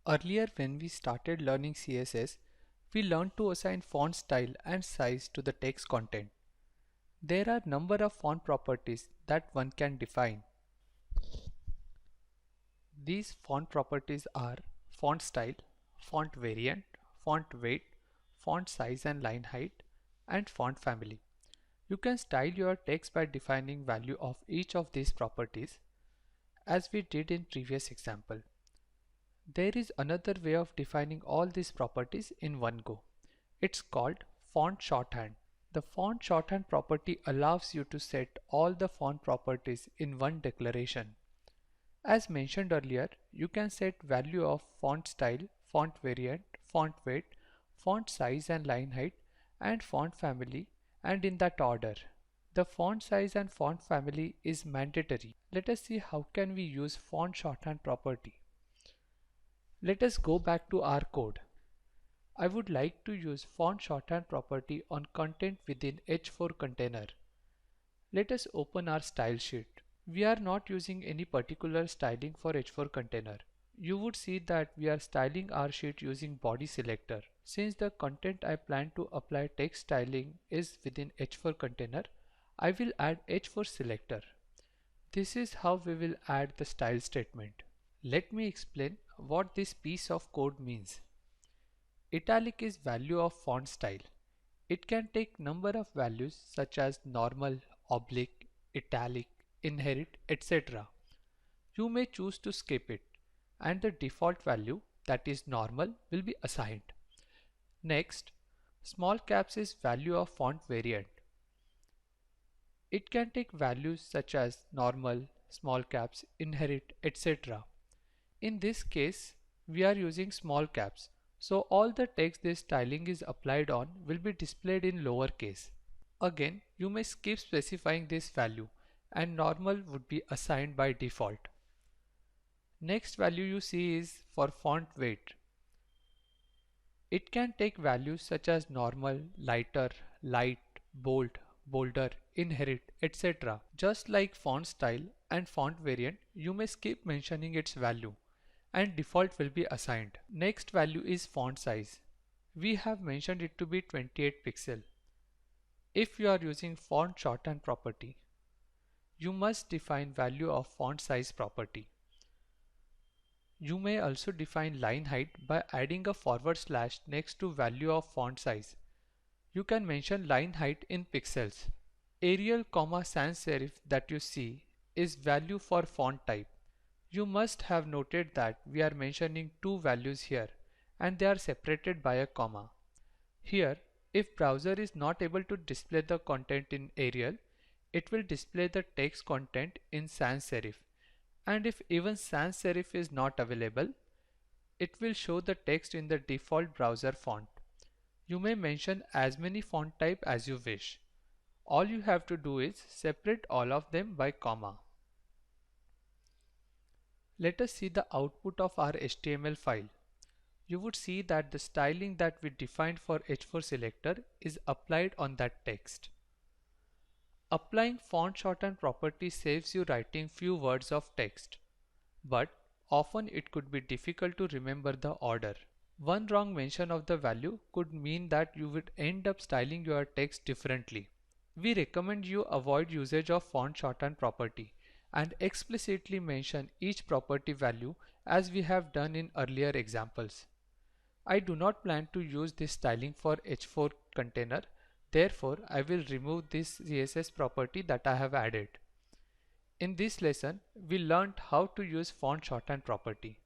Earlier, when we started learning CSS, we learned to assign font style and size to the text content. There are number of font properties that one can define. These font properties are font style, font variant, font weight, font size and line height, and font family. You can style your text by defining value of each of these properties, as we did in previous example. There is another way of defining all these properties in one go. It's called font shorthand. The font shorthand property allows you to set all the font properties in one declaration. As mentioned earlier, you can set value of font style, font variant, font weight, font size and line height, and font family, and in that order. The font size and font family is mandatory. Let us see how can we use font shorthand property. Let us go back to our code. I would like to use font shorthand property on content within H4 container. Let us open our style sheet. We are not using any particular styling for H4 container. You would see that we are styling our sheet using body selector. Since the content I plan to apply text styling is within H4 container, I will add H4 selector. This is how we will add the style statement. Let me explain what this piece of code means. Italic is value of font style. It can take number of values such as normal, oblique, italic, inherit, etc. You may choose to skip it, and the default value, that is normal, will be assigned. Next, small caps is value of font variant. It can take values such as normal, small caps, inherit, etc. In this case, we are using small caps, so all the text this styling is applied on will be displayed in lowercase. Again, you may skip specifying this value and normal would be assigned by default. Next value you see is for font weight. It can take values such as normal, lighter, light, bold, bolder, inherit, etc. Just like font style and font variant, you may skip mentioning its value and default will be assigned. Next value is font size. We have mentioned it to be 28 pixel. If you are using font shorthand property, you must define value of font size property. You may also define line height by adding a forward slash next to value of font size. You can mention line height in pixels. Arial, sans serif that you see is value for font type. You must have noted that we are mentioning two values here and they are separated by a comma. Here, if browser is not able to display the content in Arial, it will display the text content in sans serif. And if even sans serif is not available, it will show the text in the default browser font. You may mention as many font type as you wish. All you have to do is separate all of them by comma. Let us see the output of our HTML file. You would see that the styling that we defined for H4 selector is applied on that text. Applying font shorthand property saves you writing few words of text, but often it could be difficult to remember the order. One wrong mention of the value could mean that you would end up styling your text differently. We recommend you avoid usage of font shorthand property and explicitly mention each property value as we have done in earlier examples. I do not plan to use this styling for H4 container, therefore I will remove this CSS property that I have added. In this lesson, we learned how to use font shorthand property.